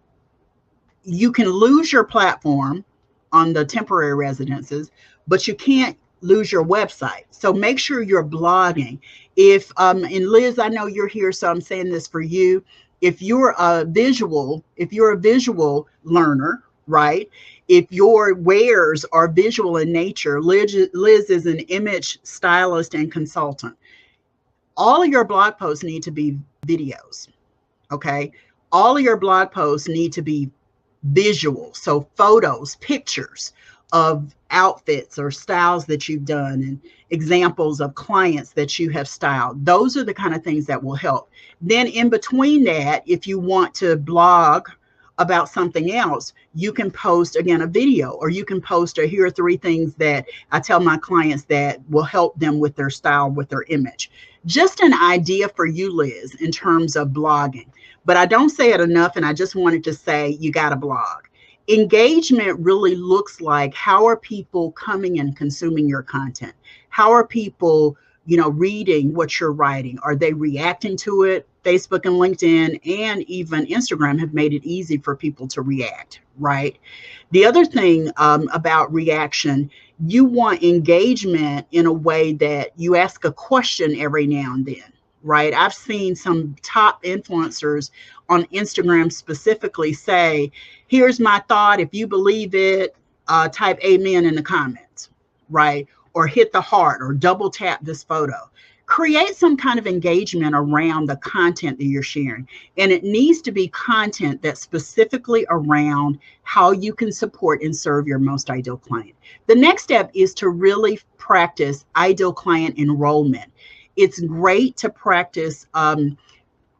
you can lose your platform on the temporary residences, but you can't lose your website. So make sure you're blogging. If and Liz, I know you're here, so I'm saying this for you. If you're a visual learner, right? If your wares are visual in nature, Liz is an image stylist and consultant. All of your blog posts need to be videos. Okay. All of your blog posts need to be visual. So photos, pictures of outfits or styles that you've done and examples of clients that you have styled. Those are the kind of things that will help. Then in between that, if you want to blog about something else, you can post again a video, or you can post here are 3 things that I tell my clients that will help them with their style, with their image. Just an idea for you, Liz, in terms of blogging. But I don't say it enough, and I just wanted to say you got to blog. Engagement really looks like, how are people coming and consuming your content? How are people, reading what you're writing? Are they reacting to it? Facebook and LinkedIn and even Instagram have made it easy for people to react, right? The other thing about reaction, you want engagement in a way that you ask a question every now and then, right? I've seen some top influencers on Instagram specifically say, here's my thought. If you believe it, type amen in the comments, right? Or hit the heart or double tap this photo. Create some kind of engagement around the content that you're sharing. And it needs to be content that's specifically around how you can support and serve your most ideal client. The next step is to really practice ideal client enrollment. It's great to practice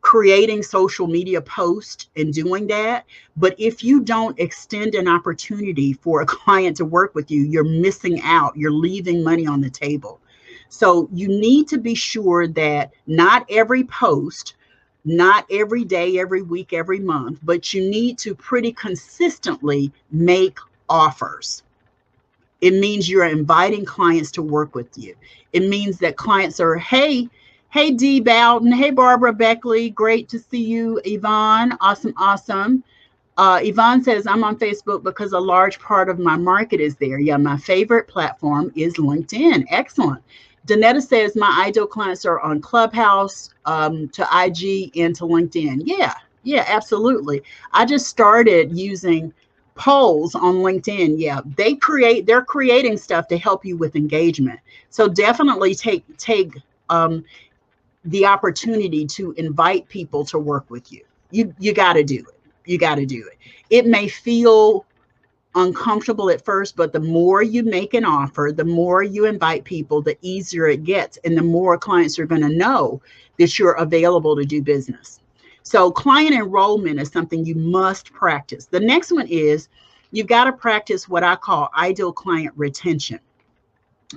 creating social media posts and doing that. But if you don't extend an opportunity for a client to work with you, you're missing out. You're leaving money on the table. So you need to be sure that not every post, not every day, every week, every month, but you need to pretty consistently make offers. It means you're inviting clients to work with you. It means that clients are, hey, Dee Bowden. Hey, Barbara Beckley. Great to see you, Yvonne. Awesome. Yvonne says, I'm on Facebook because a large part of my market is there. Yeah, my favorite platform is LinkedIn. Excellent. Danetta says, my ideal clients are on Clubhouse, to IG, and to LinkedIn. Yeah, absolutely. I just started using polls on LinkedIn. Yeah, they're creating stuff to help you with engagement. So definitely take the opportunity to invite people to work with you. You got to do it. You got to do it. It may feel uncomfortable at first, but the more you make an offer, the more you invite people, the easier it gets. And the more clients are going to know that you're available to do business. So client enrollment is something you must practice. The next one is you've got to practice what I call ideal client retention.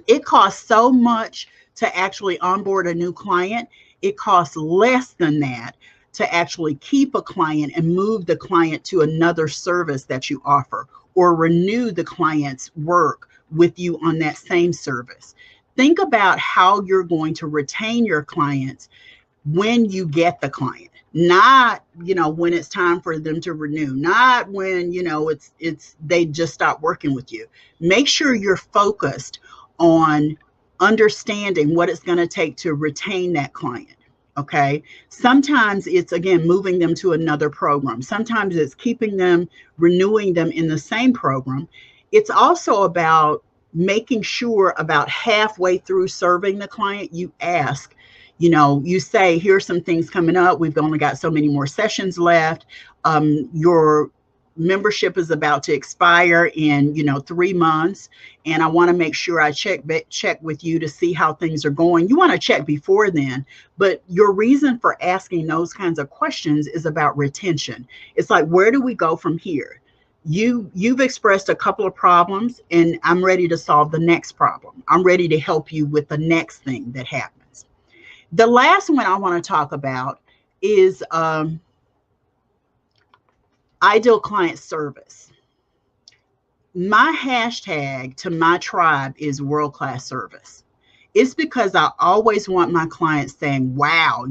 It costs so much to actually onboard a new client. It costs less than that to actually keep a client and move the client to another service that you offer, or renew the client's work with you on that same service. Think about how you're going to retain your clients when you get the client, not, when it's time for them to renew, not when, they just stop working with you. Make sure you're focused on understanding what it's going to take to retain that client. Okay. Sometimes it's, again, moving them to another program. Sometimes it's keeping them, renewing them in the same program. It's also about making sure about halfway through serving the client, you ask, you say, here's some things coming up. We've only got so many more sessions left. Your membership is about to expire in 3 months, and I want to make sure I check with you to see how things are going. You want to check before then, but your reason for asking those kinds of questions is about retention. It's like, where do we go from here? You've expressed a couple of problems, and I'm ready to solve the next problem. I'm ready to help you with the next thing that happens. The last one I want to talk about is ideal client service. My hashtag to my tribe is world-class service. It's because I always want my clients saying, wow,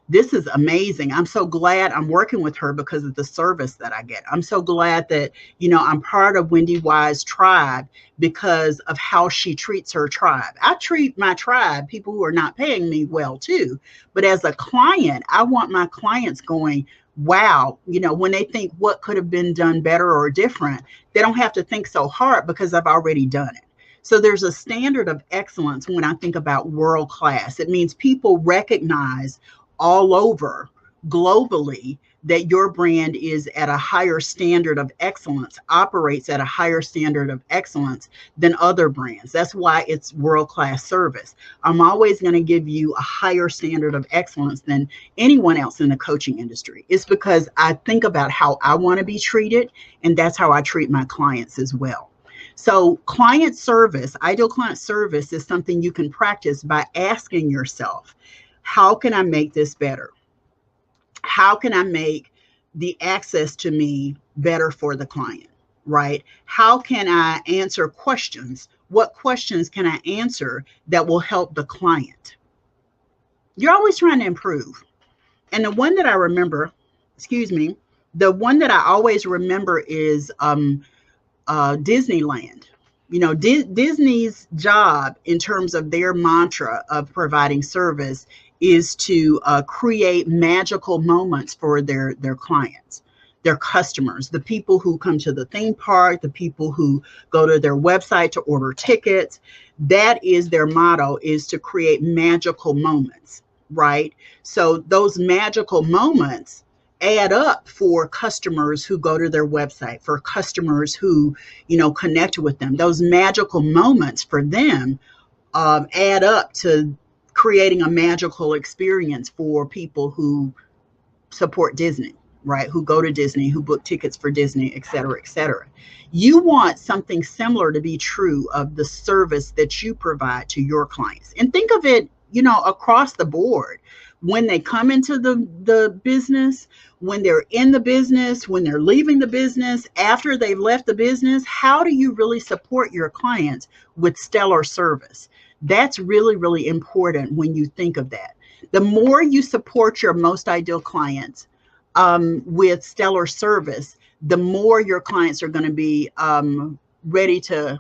this is amazing. I'm so glad I'm working with her because of the service that I get. I'm so glad that, I'm part of WendyY's tribe because of how she treats her tribe. I treat my tribe, people who are not paying me, well too. But as a client, I want my clients going, wow, when they think what could have been done better or different, they don't have to think so hard because I've already done it. So there's a standard of excellence when I think about world class. It means people recognize all over globally that your brand is at a higher standard of excellence, operates at a higher standard of excellence than other brands. That's why it's world-class service. I'm always going to give you a higher standard of excellence than anyone else in the coaching industry. It's because I think about how I want to be treated, and that's how I treat my clients as well. So client service, ideal client service, is something you can practice by asking yourself, how can I make this better? How can I make the access to me better for the client, right? How can I answer questions? What questions can I answer that will help the client? You're always trying to improve. And the one that I remember, the one that I always remember is Disneyland. Disney's job in terms of their mantra of providing service is to create magical moments for their clients, their customers, the people who come to the theme park, the people who go to their website to order tickets. That is their motto, is to create magical moments, right? So those magical moments add up for customers who go to their website, for customers who, connect with them. Those magical moments for them add up to creating a magical experience for people who support Disney, right? Who go to Disney, who book tickets for Disney, et cetera, et cetera. You want something similar to be true of the service that you provide to your clients. And think of it, across the board. When they come into the business, when they're in the business, when they're leaving the business, after they've left the business, how do you really support your clients with stellar service? That's really, really important when you think of that. The more you support your most ideal clients with stellar service, the more your clients are going to be ready to,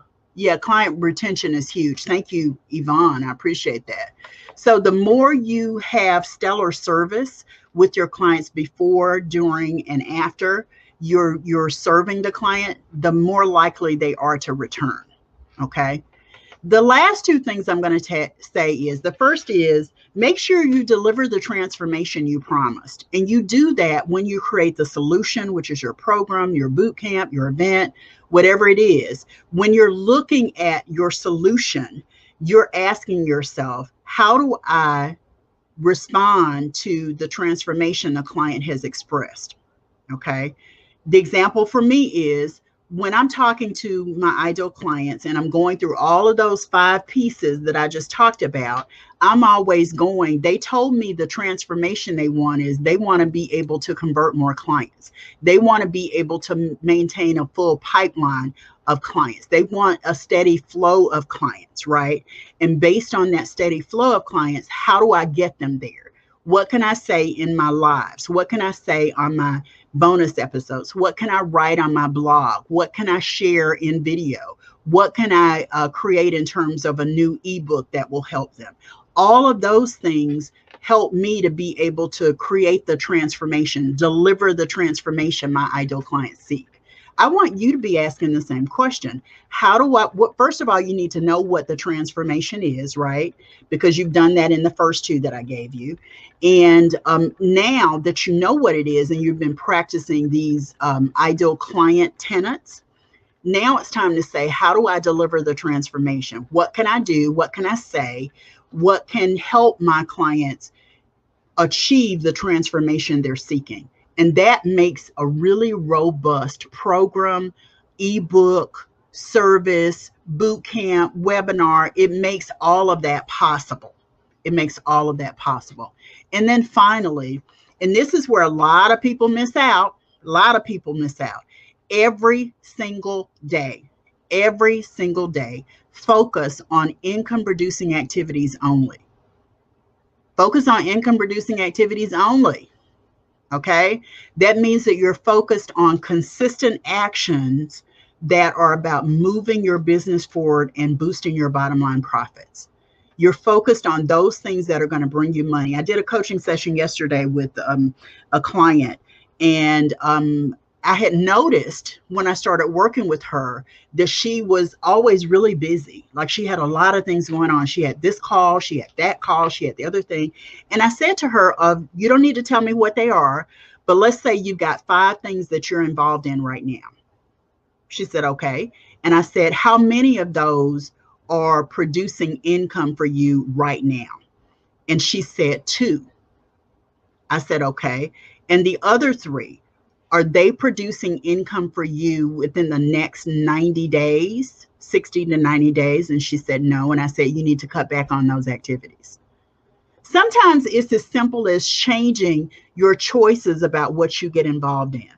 client retention is huge. Thank you, Yvonne. I appreciate that. So the more you have stellar service with your clients before, during, and after you're serving the client, the more likely they are to return. Okay. The last two things I'm going to say is, the first is make sure you deliver the transformation you promised. And you do that when you create the solution, which is your program, your boot camp, your event, whatever it is. When you're looking at your solution, you're asking yourself, how do I respond to the transformation the client has expressed? Okay. The example for me is when I'm talking to my ideal clients and I'm going through all of those 5 pieces that I just talked about, I'm always going, they told me the transformation they want is they want to be able to convert more clients. They want to be able to maintain a full pipeline of clients. They want a steady flow of clients, right? And based on that steady flow of clients, how do I get them there? What can I say in my lives? What can I say on my bonus episodes? What can I write on my blog? What can I share in video? What can I create in terms of a new ebook that will help them? All of those things help me to be able to create the transformation, deliver the transformation my ideal clients seek. I want you to be asking the same question. First of all, you need to know what the transformation is, right? Because you've done that in the first 2 that I gave you. And now that you know what it is and you've been practicing these ideal client tenets, now it's time to say, how do I deliver the transformation? What can I do? What can I say? What can help my clients achieve the transformation they're seeking? And that makes a really robust program, ebook, service, boot camp, webinar. It makes all of that possible. It makes all of that possible. And then finally, and this is where a lot of people miss out, every single day, focus on income producing activities only. Focus on income producing activities only. Okay, that means that you're focused on consistent actions that are about moving your business forward and boosting your bottom line profits. You're focused on those things that are going to bring you money. I did a coaching session yesterday with a client, and I had noticed when I started working with her that she was always really busy. Like she had a lot of things going on. She had this call, she had that call, she had the other thing. And I said to her, you don't need to tell me what they are, but let's say you've got 5 things that you're involved in right now. She said, okay. And I said, how many of those are producing income for you right now? And she said 2. I said, okay. And the other 3, are they producing income for you within the next 90 days, 60 to 90 days? And she said, no. And I said, you need to cut back on those activities. Sometimes it's as simple as changing your choices about what you get involved in,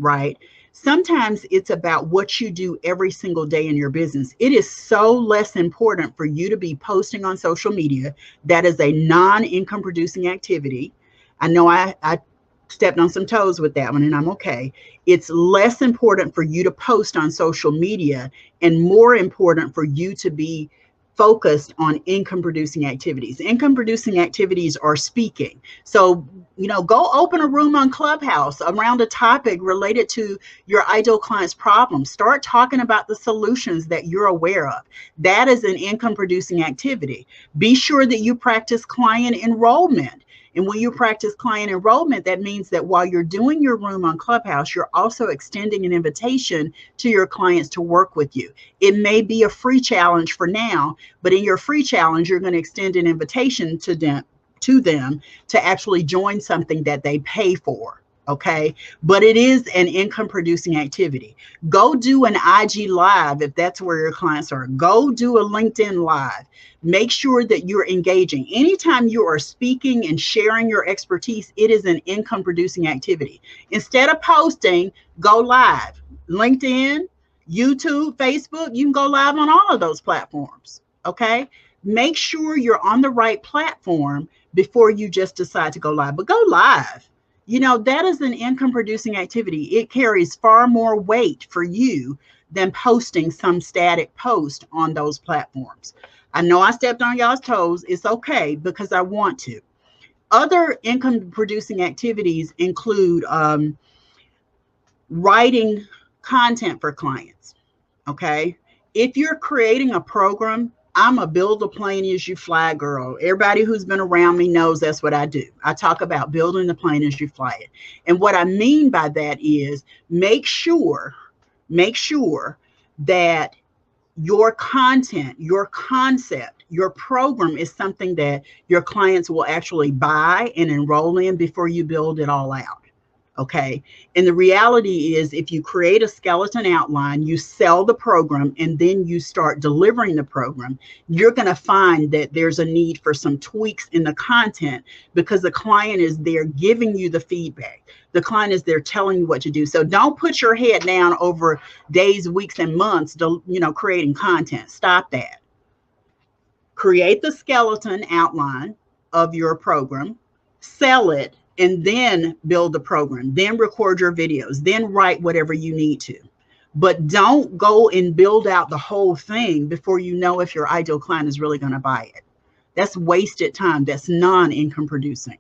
right? Sometimes it's about what you do every single day in your business. It is so less important for you to be posting on social media. That is a non-income producing activity. I know I stepped on some toes with that one, and I'm okay. It's less important for you to post on social media and more important for you to be focused on income producing activities. Income producing activities are speaking. So, go open a room on Clubhouse around a topic related to your ideal client's problem. Start talking about the solutions that you're aware of. That is an income producing activity. Be sure that you practice client enrollment. And when you practice client enrollment, that means that while you're doing your room on Clubhouse, you're also extending an invitation to your clients to work with you. It may be a free challenge for now, but in your free challenge, you're going to extend an invitation to them to actually join something that they pay for. Okay. But it is an income producing activity. Go do an IG live if that's where your clients are. Go do a LinkedIn live. Make sure that you're engaging. Anytime you are speaking and sharing your expertise, it is an income producing activity. Instead of posting, go live. LinkedIn, YouTube, Facebook, you can go live on all of those platforms. Okay. Make sure you're on the right platform before you just decide to go live, but go live. That is an income producing activity. It carries far more weight for you than posting some static post on those platforms. I know I stepped on y'all's toes. It's okay because I want to. Other income producing activities include writing content for clients. Okay. If you're creating a program I'm a build a plane as you fly girl. Everybody who's been around me knows that's what I do. I talk about building the plane as you fly it. And what I mean by that is make sure that your content, your concept, your program is something that your clients will actually buy and enroll in before you build it all out. Okay. And the reality is, if you create a skeleton outline, you sell the program, and then you start delivering the program, you're going to find that there's a need for some tweaks in the content, because the client is there giving you the feedback. The client is there telling you what to do. So don't put your head down over days, weeks, and months, creating content. Stop that. Create the skeleton outline of your program, sell it, and then build the program, then record your videos, then write whatever you need to. But don't go and build out the whole thing before you know if your ideal client is really going to buy it. That's wasted time. That's non-income producing.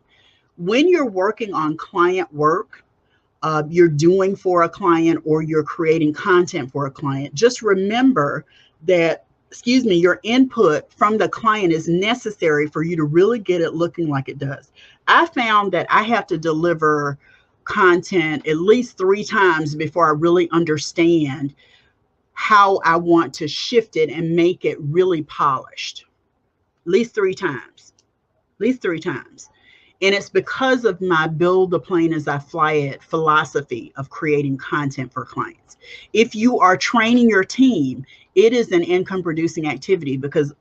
When you're working on client work, you're doing for a client, or you're creating content for a client, just remember that, your input from the client is necessary for you to really get it looking like it does. I found that I have to deliver content at least 3 times before I really understand how I want to shift it and make it really polished. At least 3 times. And it's because of my build the plane as I fly it philosophy of creating content for clients. If you are training your team, it is an income producing activity, because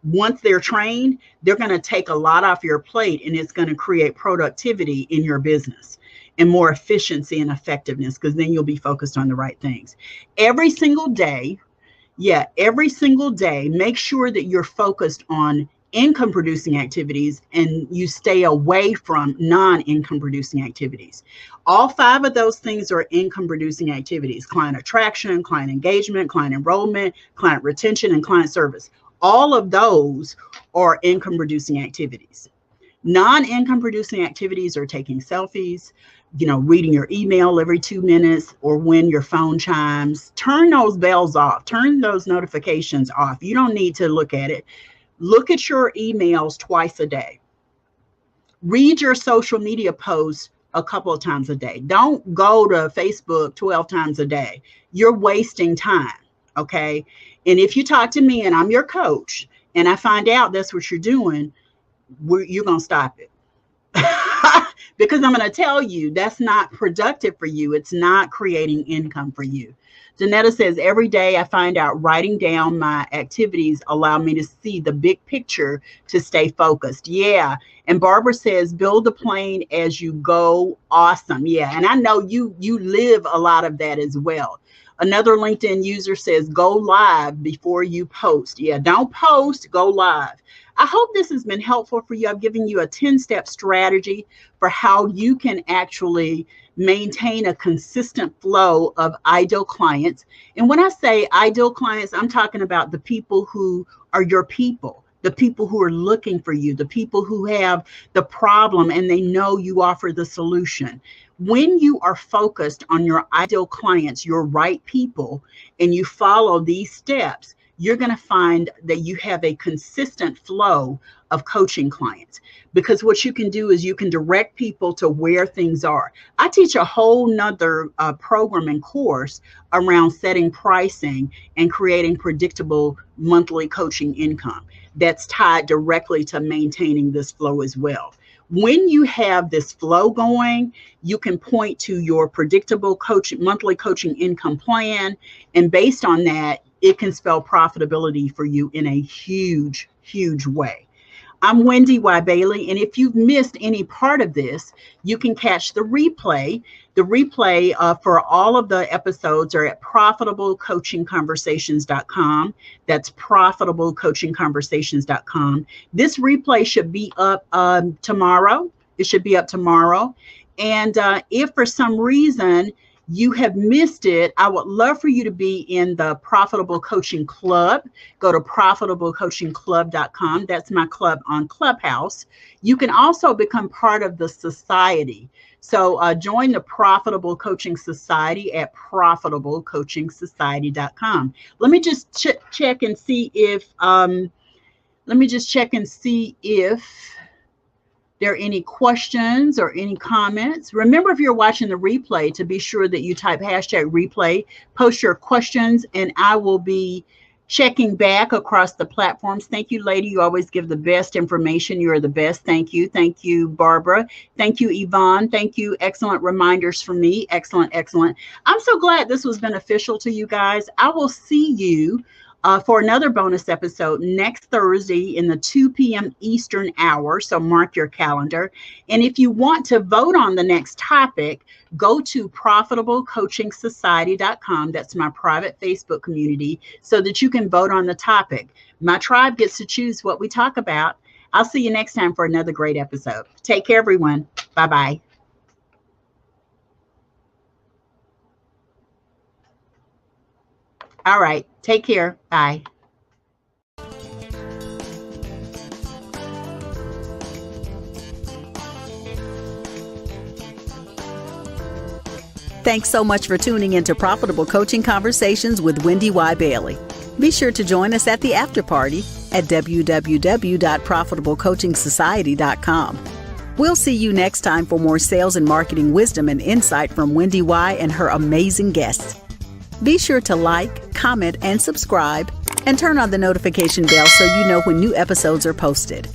once they're trained, they're going to take a lot off your plate, and it's going to create productivity in your business and more efficiency and effectiveness, because then you'll be focused on the right things. Every single day, make sure that you're focused on income producing activities and you stay away from non-income producing activities. All 5 of those things are income producing activities: client attraction, client engagement, client enrollment, client retention, and client service. All of those are income producing activities. Non-income producing activities are taking selfies, reading your email every 2 minutes, or when your phone chimes. Turn those bells off. Turn those notifications off. You don't need to look at it. Look at your emails twice a day. Read your social media posts a couple of times a day. Don't go to Facebook 12 times a day. You're wasting time. Okay. And if you talk to me and I'm your coach and I find out that's what you're doing, you're going to stop it. Because I'm going to tell you that's not productive for you. It's not creating income for you. Janetta says, every day I find out writing down my activities allow me to see the big picture to stay focused. Yeah. And Barbara says, build the plane as you go. Awesome. Yeah. And I know you live a lot of that as well. Another LinkedIn user says, go live before you post. Yeah. Don't post, go live. I hope this has been helpful for you. I've given you a 10-step strategy for how you can actually maintain a consistent flow of ideal clients. And when I say ideal clients, I'm talking about the people who are your people, the people who are looking for you, the people who have the problem and they know you offer the solution. When you are focused on your ideal clients, your right people, and you follow these steps, you're going to find that you have a consistent flow of coaching clients, because what you can do is you can direct people to where things are. I teach a whole nother program and course around setting pricing and creating predictable monthly coaching income that's tied directly to maintaining this flow as well. When you have this flow going, you can point to your predictable monthly coaching income plan. And based on that, it can spell profitability for you in a huge, huge way. I'm WendyY Bailey, and if you've missed any part of this, you can catch the replay. The replay for all of the episodes are at profitablecoachingconversations.com. That's profitablecoachingconversations.com. This replay should be up tomorrow. It should be up tomorrow. And if for some reason you have missed it, I would love for you to be in the Profitable Coaching Club. Go to profitablecoachingclub.com. That's my club on Clubhouse. You can also become part of the society. So join the Profitable Coaching Society at profitablecoachingsociety.com. Let me just check and see if there are any questions or any comments. Remember, if you're watching the replay, to be sure that you type #replay, post your questions, and I will be checking back across the platforms. Thank you, lady. You always give the best information. You are the best. Thank you. Thank you, Barbara. Thank you, Yvonne. Thank you. Excellent reminders for me. Excellent, excellent. I'm so glad this was beneficial to you guys. I will see you for another bonus episode next Thursday in the 2 p.m. Eastern hour. So mark your calendar. And if you want to vote on the next topic, go to profitablecoachingsociety.com. That's my private Facebook community, so that you can vote on the topic. My tribe gets to choose what we talk about. I'll see you next time for another great episode. Take care, everyone. Bye-bye. All right. Take care. Bye. Thanks so much for tuning into Profitable Coaching Conversations with WendyY Bailey. Be sure to join us at the after party at www.profitablecoachingsociety.com. We'll see you next time for more sales and marketing wisdom and insight from WendyY and her amazing guests. Be sure to like, comment, and subscribe, and turn on the notification bell so you know when new episodes are posted.